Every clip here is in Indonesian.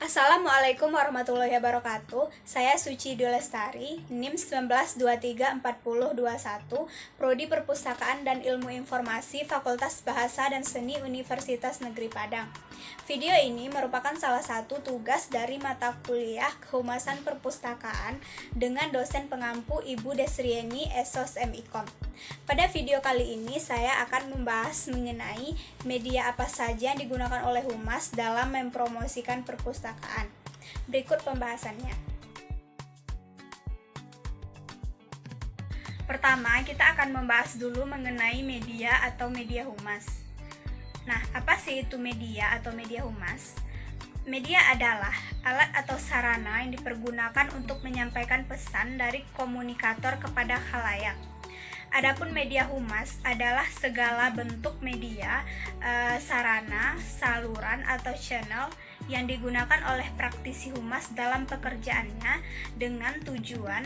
Assalamualaikum warahmatullahi wabarakatuh. Saya Suci Dulestari, NIM 19234021, Prodi Perpustakaan dan Ilmu Informasi Fakultas Bahasa dan Seni Universitas Negeri Padang. Video ini merupakan salah satu tugas dari mata kuliah Kehumasan Perpustakaan dengan dosen pengampu Ibu Desrieni Esos MIKOM. Pada video kali ini saya akan membahas mengenai media apa saja yang digunakan oleh Humas dalam mempromosikan perpustakaan. Berikut pembahasannya. Pertama, kita akan membahas dulu mengenai media atau media Humas. Nah, apa sih itu media atau media Humas? Media adalah alat atau sarana yang dipergunakan untuk menyampaikan pesan dari komunikator kepada khalayak. Adapun media Humas adalah segala bentuk media, sarana, saluran atau channel yang digunakan oleh praktisi Humas dalam pekerjaannya dengan tujuan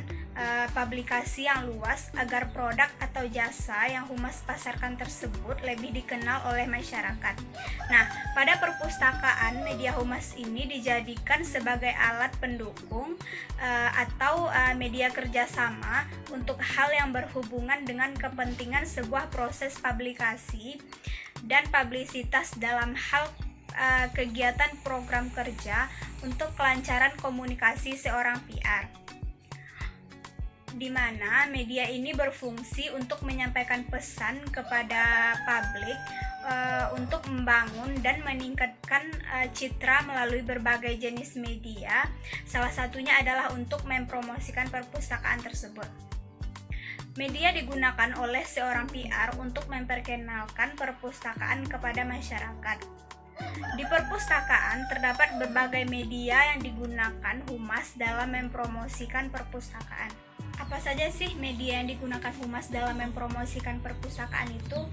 publikasi yang luas agar produk atau jasa yang Humas pasarkan tersebut lebih dikenal oleh masyarakat. Nah, pada perpustakaan media Humas ini dijadikan sebagai alat pendukung atau media kerjasama untuk hal yang berhubungan dengan kepentingan sebuah proses publikasi dan publisitas dalam hal kegiatan program kerja untuk kelancaran komunikasi seorang PR, di mana media ini berfungsi untuk menyampaikan pesan kepada publik untuk membangun dan meningkatkan citra melalui berbagai jenis media. Salah satunya adalah untuk mempromosikan perpustakaan tersebut. Media digunakan oleh seorang PR untuk memperkenalkan perpustakaan kepada masyarakat. Di perpustakaan terdapat berbagai media yang digunakan Humas dalam mempromosikan perpustakaan. Apa saja sih media yang digunakan Humas dalam mempromosikan perpustakaan itu?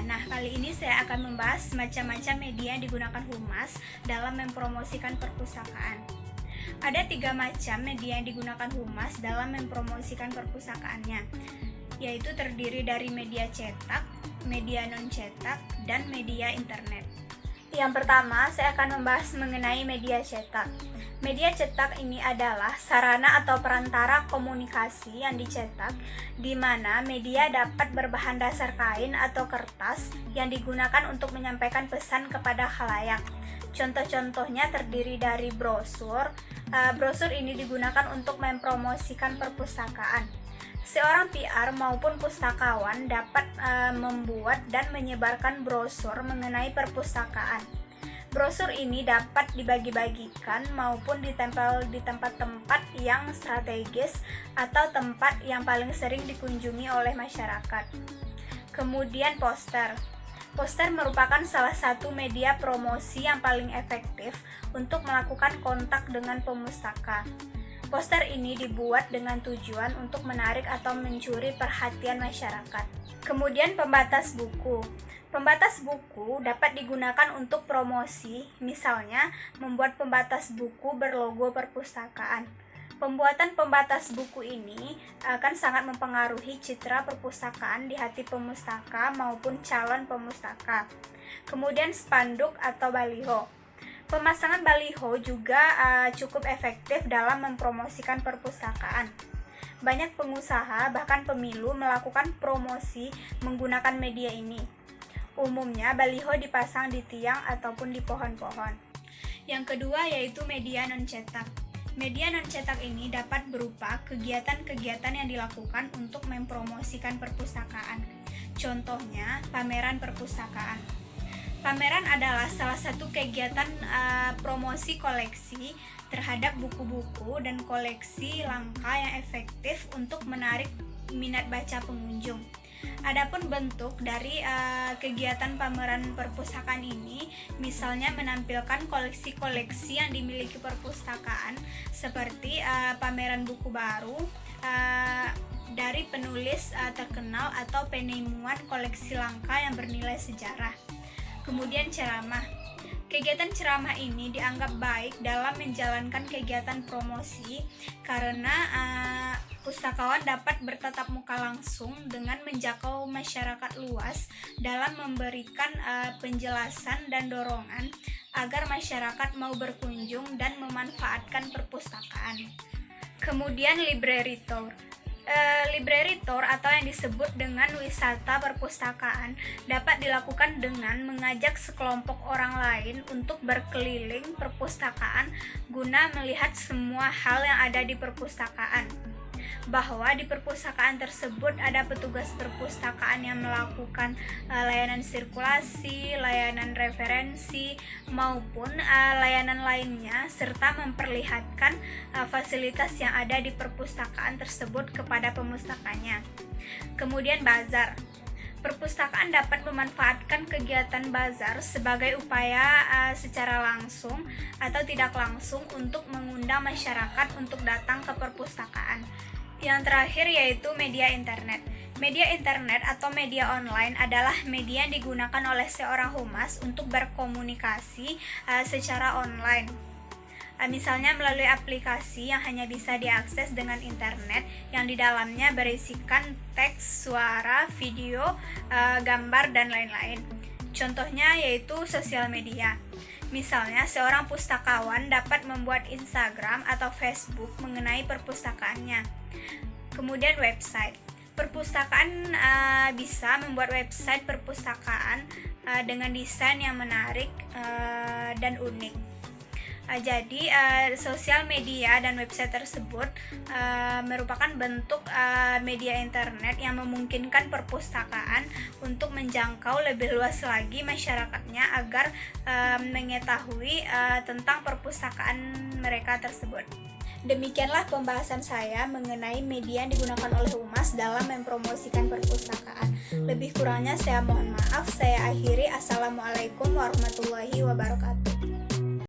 Nah, kali ini saya akan membahas macam-macam media yang digunakan Humas dalam mempromosikan perpustakaan. Ada 3 macam media yang digunakan Humas dalam mempromosikan perpustakaannya, yaitu terdiri dari media cetak, media non-cetak, dan media internet. Yang pertama, saya akan membahas mengenai media cetak. Media cetak ini adalah sarana atau perantara komunikasi yang dicetak, di mana media dapat berbahan dasar kain atau kertas yang digunakan untuk menyampaikan pesan kepada khalayak. Contoh-contohnya terdiri dari brosur. Brosur ini digunakan untuk mempromosikan perpustakaan. Seorang PR maupun pustakawan dapat membuat dan menyebarkan brosur mengenai perpustakaan. Brosur ini dapat dibagi-bagikan maupun ditempel di tempat-tempat yang strategis atau tempat yang paling sering dikunjungi oleh masyarakat. Kemudian poster. Poster merupakan salah satu media promosi yang paling efektif untuk melakukan kontak dengan pemustaka. Poster ini dibuat dengan tujuan untuk menarik atau mencuri perhatian masyarakat. Kemudian pembatas buku. Pembatas buku dapat digunakan untuk promosi, misalnya membuat pembatas buku berlogo perpustakaan. Pembuatan pembatas buku ini akan sangat mempengaruhi citra perpustakaan di hati pemustaka maupun calon pemustaka. Kemudian spanduk atau baliho. Pemasangan baliho juga cukup efektif dalam mempromosikan perpustakaan. Banyak pengusaha bahkan pemilu melakukan promosi menggunakan media ini. Umumnya baliho dipasang di tiang ataupun di pohon-pohon. Yang kedua yaitu media non-cetak. Media non-cetak ini dapat berupa kegiatan-kegiatan yang dilakukan untuk mempromosikan perpustakaan. Contohnya pameran perpustakaan. Pameran adalah salah satu kegiatan promosi koleksi terhadap buku-buku dan koleksi langka yang efektif untuk menarik minat baca pengunjung. Adapun bentuk dari kegiatan pameran perpustakaan ini, misalnya menampilkan koleksi-koleksi yang dimiliki perpustakaan, seperti pameran buku baru dari penulis terkenal atau penemuan koleksi langka yang bernilai sejarah. Kemudian ceramah. Kegiatan ceramah ini dianggap baik dalam menjalankan kegiatan promosi karena Pustakawan dapat bertatap muka langsung dengan menjangkau masyarakat luas dalam memberikan penjelasan dan dorongan agar masyarakat mau berkunjung dan memanfaatkan perpustakaan. Kemudian library tour. Library tour atau yang disebut dengan wisata perpustakaan dapat dilakukan dengan mengajak sekelompok orang lain untuk berkeliling perpustakaan guna melihat semua hal yang ada di perpustakaan. Bahwa di perpustakaan tersebut ada petugas perpustakaan yang melakukan layanan sirkulasi, layanan referensi, maupun layanan lainnya, serta memperlihatkan fasilitas yang ada di perpustakaan tersebut kepada pemustakanya. Kemudian bazar. Perpustakaan dapat memanfaatkan kegiatan bazar sebagai upaya secara langsung atau tidak langsung untuk mengundang masyarakat untuk datang ke perpustakaan. Yang terakhir yaitu media internet. Media internet atau media online adalah media yang digunakan oleh seorang humas untuk berkomunikasi secara online. Misalnya melalui aplikasi yang hanya bisa diakses dengan internet yang di dalamnya berisikan teks, suara, video, gambar, dan lain-lain. Contohnya yaitu sosial media. Misalnya, seorang pustakawan dapat membuat Instagram atau Facebook mengenai perpustakaannya. Kemudian website. Perpustakaan bisa membuat website perpustakaan dengan desain yang menarik dan unik. Jadi sosial media dan website tersebut merupakan bentuk media internet yang memungkinkan perpustakaan untuk menjangkau lebih luas lagi masyarakatnya agar mengetahui tentang perpustakaan mereka tersebut. Demikianlah pembahasan saya mengenai media yang digunakan oleh humas dalam mempromosikan perpustakaan. Lebih kurangnya saya mohon maaf. Saya akhiri. Assalamualaikum warahmatullahi wabarakatuh.